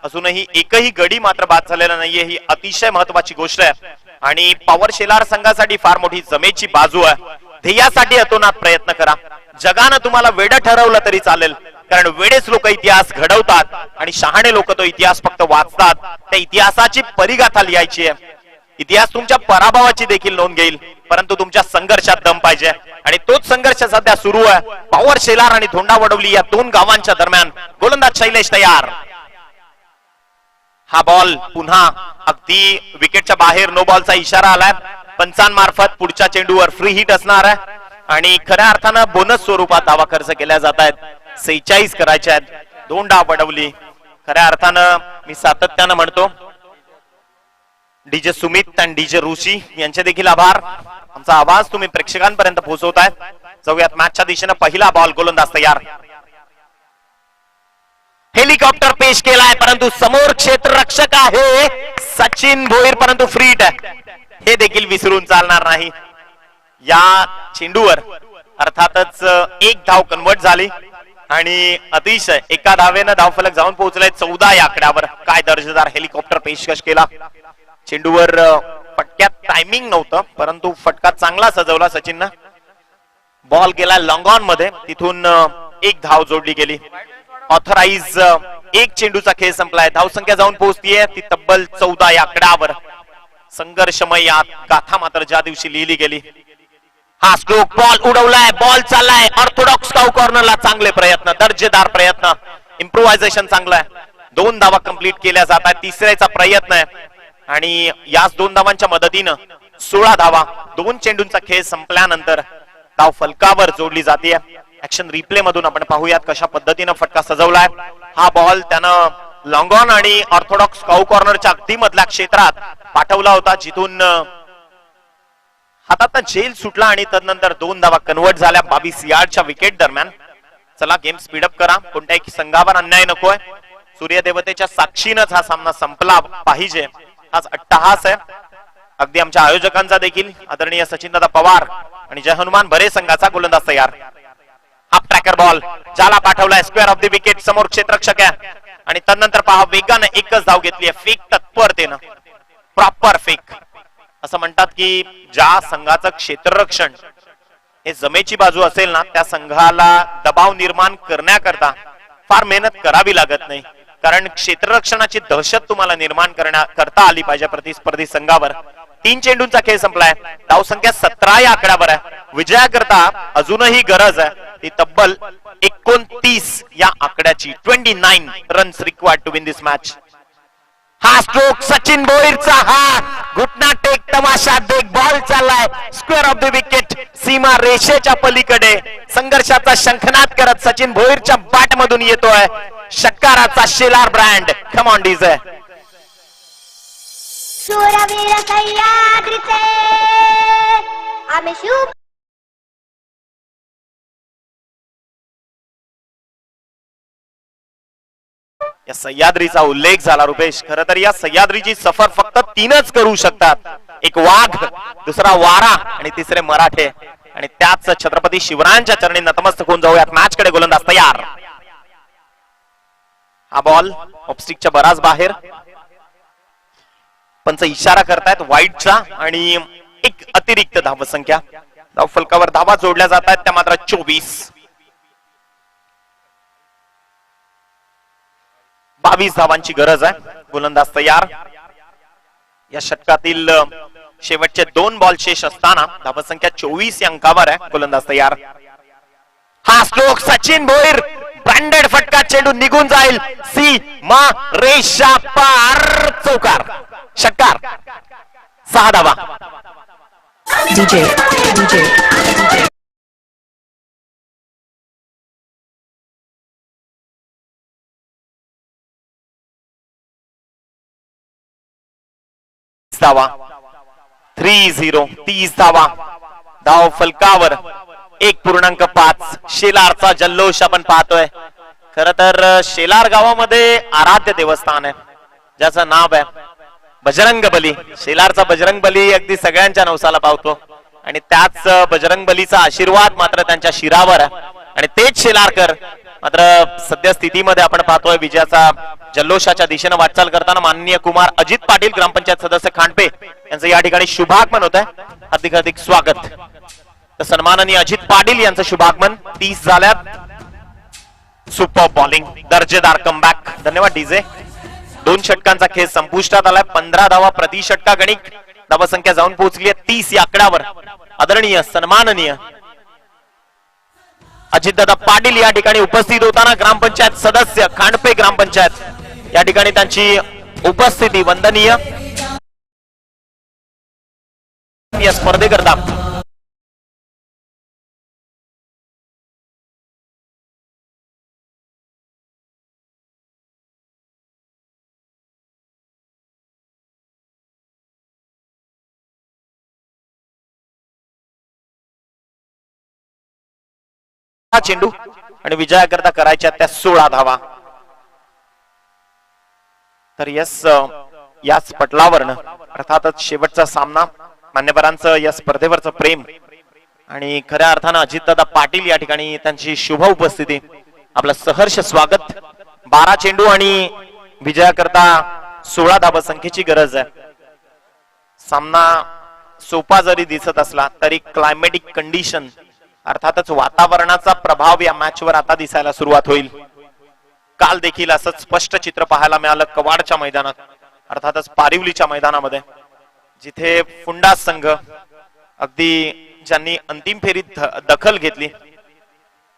अजूनही एकही गडी मात्र बाद झालेला नाहीये. ही अतिशय महत्वाची गोष्ट आहे आणि पॉवर शेलार संघासाठी फार मोठी जमेची बाजू आहे. ध्येयासाठी अतोनात प्रयत्न करा. जगानं तुम्हाला वेड ठरवलं तरी चालेल, कारण वेडेच लोक इतिहास घडवतात आणि शहाणे लोक तो इतिहास फक्त वाचतात. त्या इतिहासाची परिगाथा लिहायची आहे. इतिहास तुमच्या पराभवाची देखील नोंद घेईल, परंतु तुमच्या संघर्षात दम पाहिजे आणि तोच संघर्ष सध्या सुरू आहे. पॉवर शेलार आणि धोंडा वडवली या 2 गावांच्या दरम्यान. गोलंदाज शैलेश तयार. हा बॉल पुन्हा अगदी विकेटच्या बाहेर. नो बॉलचा इशारा आलाय पंचांमार्फत. पुढच्या चेंडूवर फ्री हिट असणार आहे आणि खऱ्या अर्थानं बोनस स्वरूपात धावा खर्च केल्या जात आहेत. 46 करायचे आहेत. 2 डाव वडवली. खऱ्या अर्थानं मी सातत्यानं म्हणतो डीजे सुमित आणि डीजे ऋषी यांचे देखील आभार. आमचा आवाज तुम्ही प्रेक्षकांपर्यंत पोहोचवताय. जाऊयात मॅचच्या दिशेनं. पहिला बॉल गोलंदाज तयार. हेलिकॉप्टर पेश केलाय, परंतु समोर क्षेत्ररक्षक आहे सचिन भोईर, परंतु फ्री हिट आहे. हे देखील विसरून चालणार नाही. या चेंडूवर अर्थातच एक धाव कन्वर्ट झाली आणि अतिशय एका धावेनं धावफलक जाऊन पोहोचलाय 14 या आकड्यावर. काय दर्जेदार हेलिकॉप्टर पेशकश केला. चेंडूवर फटक्यात टायमिंग नव्हतं, परंतु फटका चांगला सजवला सचिननं. बॉल गेला लॉंग ऑन मध्ये, तिथून एक धाव जोडली गेली. ऑथराइज एक चेंडूचा खेळ संपलाय. धावसंख्या जाऊन पोहोचतीये ती तब्बल 14 या आकड्यावर. संघर्षमय गाथा मात्र ज्या दिवशी लिहिली गेली. हा स्ट्रोक बॉल उडवलाय, बॉल चाललाय ऑर्थोडॉक्स काऊ कॉर्नरला. चांगले प्रयत्न, दर्जेदार प्रयत्न, इम्प्रोव्हायझेशन चांगलं आहे. 2 धावा कंप्लीट केल्या जात आहेत. तिसऱ्याचा प्रयत्न आहे आणि याच 2 धावांच्या मदतीनं 16 धावा. 2 चेंडूंचा खेळ संपल्यानंतर धाव फलकावर जोडली जाते. ऍक्शन रिप्ले मधून आपण पाहूयात कशा पद्धतीनं फटका सजवलाय. हा बॉल त्यानं लॉंग ऑन आणि ऑर्थोडॉक्स काऊ कॉर्नरच्या अगदी मधल्या क्षेत्रात पाठवला होता, जिथून हातात झेल सुटला आणि तदनंतर 2 धावा कन्वर्ट झाल्या 22 यार्डच्या विकेट दरम्यान. चला गेम स्पीडअप करा, कोणत्याही संघावर अन्याय नकोय. सूर्यदेवतेच्या साक्षीनच हा सामना संपला पाहिजे, हाच अट्टहास आहे. अगदी आमच्या आयोजकांचा देखील. आदरणीय सचिनदादा पवार आणि जय हनुमान भरे संघाचा गोलंदाज तयार. हाफ ट्रॅकर बॉल ज्याला पाठवलाय स्क्वेअर ऑफ द विकेट. समोर क्षेत्ररक्षक आहे आणि तदनंतर पहा वेगानं एकच धाव घेतली आहे. फेक तत्परतेनं, प्रॉपर फेक. असं म्हणतात की ज्या संघाचं क्षेत्ररक्षण हे जमेची बाजू असेल ना, त्या संघाला दबाव निर्माण करण्याकरता फार मेहनत करावी लागत नाही, कारण क्षेत्ररक्षणाची दहशत तुम्हाला निर्माण करता आली पाहिजे प्रतिस्पर्धी संघावर. 3 चेंडूंचा खेळ संपलाय. धावसंख्या 17 या आकड्यावर आहे. विजयाकरता अजूनही गरज आहे ती तब्बल 29 या आकड्याची. 29 runs required to win this match. हा स्ट्रोक सचिन भोईरचा, हा घुटना टेक तमाशा देख बॉल चाललाय स्क्वेअर ऑफ द विकेट. सीमा रेषेच्या पलीकडे संघर्षाचा शंखनाद करत सचिन भोईरच्या बॅट मधून येतोय षटकाराचा Shelar brand. Come on DJ. शूरवीर सह्याद्रीचे आम्ही शिव. या सह्याद्रीचा उल्लेख झाला रुपेश. खर तर या सह्याद्रीची सफर फक्त 3च करू शकतात. एक वाघ, दुसरा वारा आणि तिसरे मराठे. आणि त्याच छत्रपती शिवरायांच्या चरणी नतमस्तक होऊन जाऊयात. मॅच कडे गोलंदाज तयार. हा बॉल ऑफस्टिकच्या बराच बाहेर. पंच इशारा करतायत वाईटचा आणि एक अतिरिक्त धावसंख्या. धाव फलकावर धावा जोडल्या जात आहेत त्या मात्र 24. 22 धावांची गरज आहे. गोलंदाज तयार. या षटकातील शेवटचे 2 बॉल शेष असताना धावसंख्या 24 या अंकावर आहे. गोलंदाज तयार. हा स्ट्रोक सचिन भोईर, ब्रँडेड फटका. चेंडू निघून जाईल सीमा रेषा पार. चौकार, षटकार. 6 धावा. धावा. 3-0. 30 धावा. धाव फलकावर 1.5. शेलारचा जल्लोष आपण पाहतोय. खर तर शेलार गावामध्ये आराध्य देवस्थान आहे ज्याचं नाव आहे बजरंग बली. शेलारचा बजरंग बली अगदी सगळ्यांच्या नवसाला पावतो आणि त्याच बजरंग बलीचा आशीर्वाद मात्र त्यांच्या शिरावर आहे. आणि तेच शेलारकर मात्र सध्या स्थितीमध्ये आपण पाहतोय विजयाचा जल्लोषाच्या दिशेने वाटचाल करताना माननीय कुमार अजित पाटील ग्रामपंचायत सदस्य खांडपे यांचं या ठिकाणी शुभागमन होत आहे. हार्दिक हार्दिक स्वागत. तर सन्माननीय अजित पाटील यांचं शुभागमन. 30 झाल्यात. सुपर बॉलिंग, दर्जेदार कमबॅक. धन्यवाद डीजे. 2 षटकांचा खेळ संपुष्टात आलाय. 15 धावा प्रति षटका गणिक. धावसंख्या जाऊन पोहोचली आहे 30 या आकड्यावर. आदरणीय सन्माननीय अजितदादा पाटील या ठिकाणी उपस्थित होताना ग्रामपंचायत सदस्य खांडपे ग्रामपंचायत या ठिकाणी त्यांची उपस्थिती वंदनीय. या स्पर्धेकरता हा चेंडू आणि विजयाकरता करायच्या त्या 16 धावा. तर यस, याच पटलावरनं अर्थातच शेवटचा सामना मान्यवरांचं या स्पर्धेवरचं प्रेम आणि खऱ्या अर्थानं अजितदादा पाटील या ठिकाणी त्यांची शुभ उपस्थिती, आपलं सहर्ष स्वागत. 12 चेंडू आणि विजयाकरता 16 धावसंख्येची गरज आहे. सामना सोपा जरी दिसत असला तरी क्लायमॅटिक कंडिशन अर्थातच वातावरणाचा प्रभाव या मॅचवर आता दिसायला सुरुवात होईल. काल देखील असंच स्पष्ट चित्र पाहायला मिळालं कवाडच्या मैदानात, अर्थातच पारिवलीच्या मैदानामध्ये, जिथे फुंडा संघ अगदी ज्यांनी अंतिम फेरीत दखल घेतली.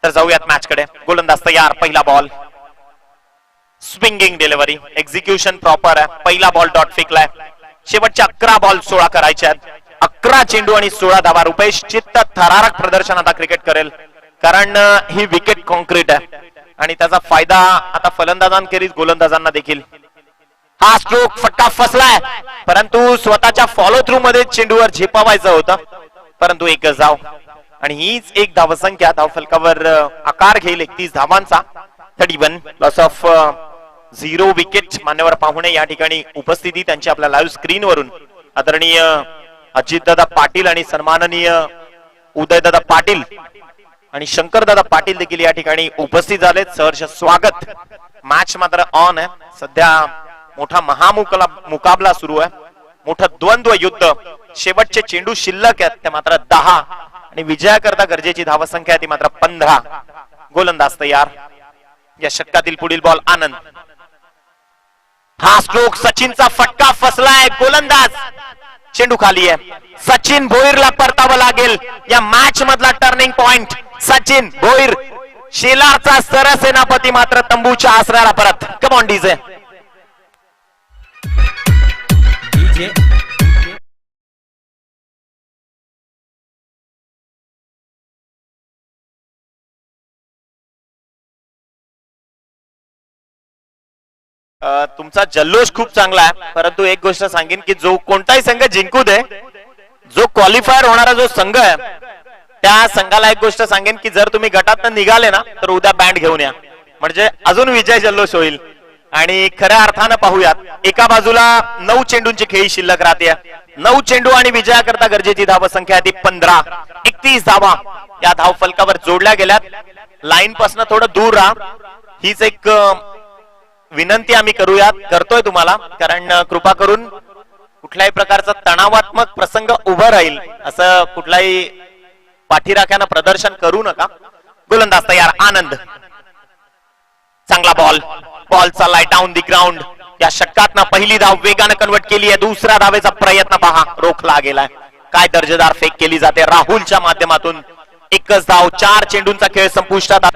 तर जाऊयात मॅच कडे. गोलंदाज तयार. पहिला ball, swinging delivery, execution proper आहे. पहिला बॉल डॉट फेकलाय. शेवटचे 11 बॉल 16 करायचे आहेत. 11 चेंडू आणि 16 धावा. रुपेश चित्त थरारक प्रदर्शन आता क्रिकेट करेल, कारण ही विकेट कॉन्क्रीट आहे आणि त्याचा फायदा आता फलंदाजांखेरीज गोलंदाजांना देखील. हा स्ट्रोक फटका फसलाय, परंतु स्वतःच्या फॉलो थ्रू मध्ये चेंडूवर झेपावायचं होतं, परंतु एक धाव आणि हीच एक धावसंख्या धावफलकावर आकार घेईल 31 धावांचा. 31 लॉस ऑफ 0 विकेट. मान्यवर पाहुणे या ठिकाणी उपस्थिती त्यांची आपल्या लाईव्ह स्क्रीन वरून आदरणीय अजितदादा पाटील आणि सन्माननीय उदयदादा पाटील आणि शंकरदादा पाटील देखील या ठिकाणी उपस्थित झालेत. सहर्ष स्वागत. मॅच मात्र ऑन आहे सध्या. मोठा मुकाबला सुरू आहे, मोठं द्वंद्व युद्ध. शेवटचे चेंडू शिल्लक आहेत ते मात्र 10 आणि विजयाकरता गरजेची धावसंख्या आहे ती मात्र 15. गोलंदाज तयार. या षटकातील पुढील बॉल आनंद. हा स्ट्रोक सचिनचा फटका फसलाय. गोलंदाज चेंडू खाली आहे. सचिन भोईरला परतावं लागेल. या मॅच मधला टर्निंग पॉइंट सचिन भोईर. शेलारचा सरसेनापती मात्र तंबूच्या आसऱ्याला परत. कम ऑन डीजे. तुमचा जल्लोष खूप चांगला आहे, परंतु एक गोष्ट सांगेन की जो कोणताही संघ जिंकू दे, जो क्वालिफायर होणारा जो संघ आहे त्या संघाला एक गोष्ट सांगेन की जर तुम्ही गटात निघाले ना तर उद्या बँड घेऊन या, म्हणजे अजून विजय जल्लोष होईल. आणि खऱ्या अर्थानं पाहूयात, एका बाजूला 9 चेंडूंची खेळी शिल्लक राहते. 9 चेंडू आणि विजयाकरता गरजेची धावसंख्या ती 15. 31 धावा या धावफलकावर जोडल्या गेल्यात. लाईन पासून थोडं दूर राहा, हीच एक विनंती आम्ही करतोय तुम्हाला, कारण कृपा करून कुठल्याही प्रकारचा तणावात्मक प्रसंग उभा राहील असं कुठलाही पाठीराख्यानं प्रदर्शन करू नका. गोलंदाज तयार. आनंद. चांगला बॉल. बॉल चाललाय डाऊन दी ग्राउंड. या षटकातनं पहिली धाव वेगानं कन्वर्ट केली आहे. दुसऱ्या धावेचा प्रयत्न पहा, रोखला गेलाय. काय दर्जेदार फेक केली जाते राहुलच्या माध्यमातून. एकच धाव. 4 चेंडूंचा खेळ संपुष्टात.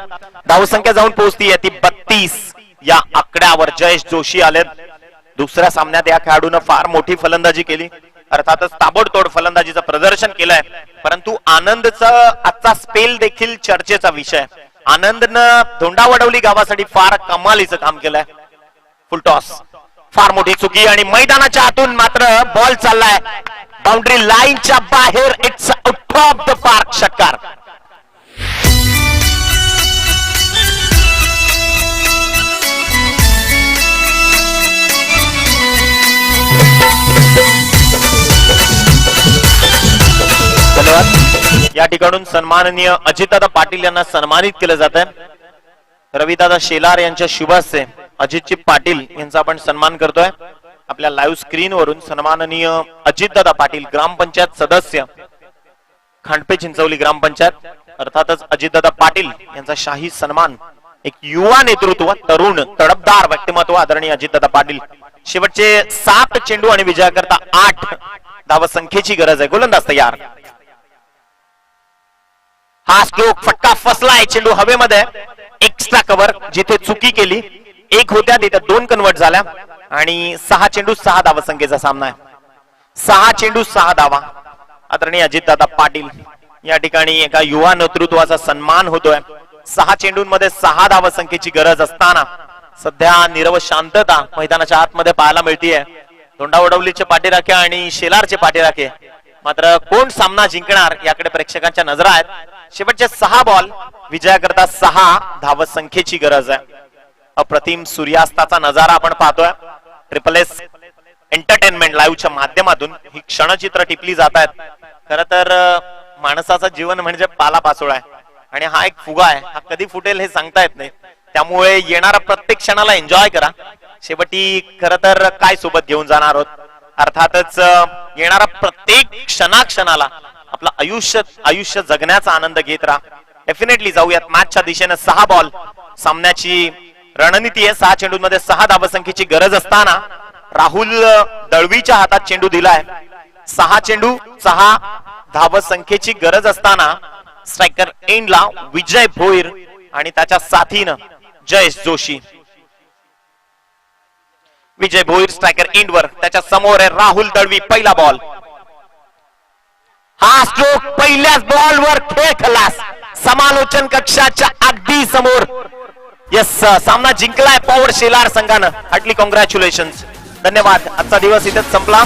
धावसंख्या जाऊन पोहोचतीये ती 32. या आकड्यावर जयेश जोशी आले. दुसऱ्या सामन्यात या खेळाडूनं फार मोठी फलंदाजी केली, अर्थातच ताबडतोड फलंदाजीचं प्रदर्शन केलंय, परंतु आनंदचा आजचा स्पेल देखील चर्चेचा विषय. आनंदनं धोंडावडवली गावासाठी फार कमालीचं काम केलंय. फुलटॉस. फार मोठी चुकी आणि मैदानाच्या आतून मात्र बॉल चाललाय बाउंड्री लाईनच्या बाहेर. It's out of the park. षटकार. या ठिकाणून सन्माननीय अजितदादा पाटील यांना सन्मानित केलं जात आहे. रविदादा शेलार यांच्या शुभ हस्ते अजितजी पाटील यांचा आपण सन्मान करतोय. आपल्या लाईव्ह स्क्रीन वरून सन्माननीय अजितदादा पाटील, ग्रामपंचायत सदस्य, खांडपे चिंचवली ग्रामपंचायत, अर्थातच अजितदादा पाटील यांचा शाही सन्मान. एक युवा नेतृत्व, तरुण तडफदार व्यक्तिमत्व आदरणीय अजितदादा पाटील. शेवटचे 7 चेंडू आणि विजयाकरता 8 धावसंख्येची गरज आहे. गोलंदाज तयार. हा स्ट्रोक फटका फसलाय. चेंडू हवेमध्ये. Extra cover. जिथे चुकी केली 1 होत्या तिथे 2 कन्वर्ट झाल्या आणि 6 चेंडू 6 धावसंख्येचा सामना आहे. 6 चेंडू 6 धावा. आदरणीय अजितदादा पाटील या ठिकाणी एका युवा नेतृत्वाचा सन्मान होतोय. 6 चेंडूंमध्ये 6 धावसंख्येची गरज असताना सध्या नीरव शांतता मैदानाच्या आतमध्ये पाहायला मिळतीये. धोंडावडवलीचे पाठीराखे आणि शेलारचे पाठीराखे मात्र कोण सामना जिंकणार याकडे प्रेक्षकांच्या नजरा आहेत. शेवटचे 6 बॉल विजयाकरता 6 धावसंख्येची गरज आहे. अप्रतिम सूर्यास्ताचा नजारा आपण पाहतोय. ट्रिपल एस एंटरटेनमेंट लाईव्हच्या माध्यमातून ही क्षणचित्र टिपली जात आहेत. खर तर माणसाचं जीवन म्हणजे पालापाचोळा आहे आणि हा एक फुगा आहे, हा कधी फुटेल हे सांगता येत नाही. त्यामुळे येणाऱ्या प्रत्येक क्षणाला एन्जॉय करा. शेवटी खर तर काय सोबत घेऊन जाणार आहोत, अर्थातच येणाऱ्या प्रत्येक क्षणाला आपलं आयुष्य जगण्याचा आनंद घेत राहा. डेफिनेटली जाऊयात मॅचच्या दिशेने. 6 बॉल सामन्याची रणनीती आहे. 6 चेंडूंमध्ये 6 धावसंख्येची गरज असताना राहुल दळवीच्या हातात चेंडू दिलाय. 6 चेंडू 6 धावसंख्येची गरज असताना स्ट्रायकर एंडला विजय भोईर आणि त्याच्या साथीनं जयेश जोशी. विजय भोईर स्ट्रायकर एंडवर, त्याच्या समोर आहे राहुल दळवी. पहिला बॉल, हा स्ट्रोक पहिल्याच बॉलवर खेळ खलास. समालोचन कक्षाच्या अगदी समोर. यस, सामना जिंकलाय पॉवर शेलार संघानं. Heartly congratulation. धन्यवाद. आजचा दिवस इथेच संपला.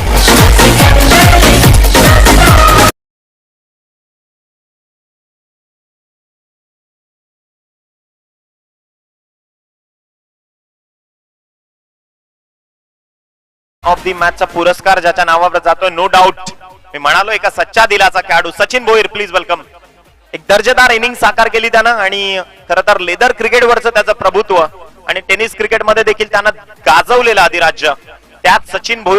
ऑफ दी मॅचचा पुरस्कार ज्याच्या नावावर जातोय, नो डाऊट मी म्हणालो एका सच्चा दिलाचा खेळाडू सचिन भोईर. Please welcome. एक दर्जेदार इनिंग साकार केली त्यानं आणि खरं तर लेदर क्रिकेटवरचं त्याचं प्रभुत्व आणि टेनिस क्रिकेटमध्ये देखील त्यानं गाजवलेलं अधिराज्य, त्यात सचिन भोईर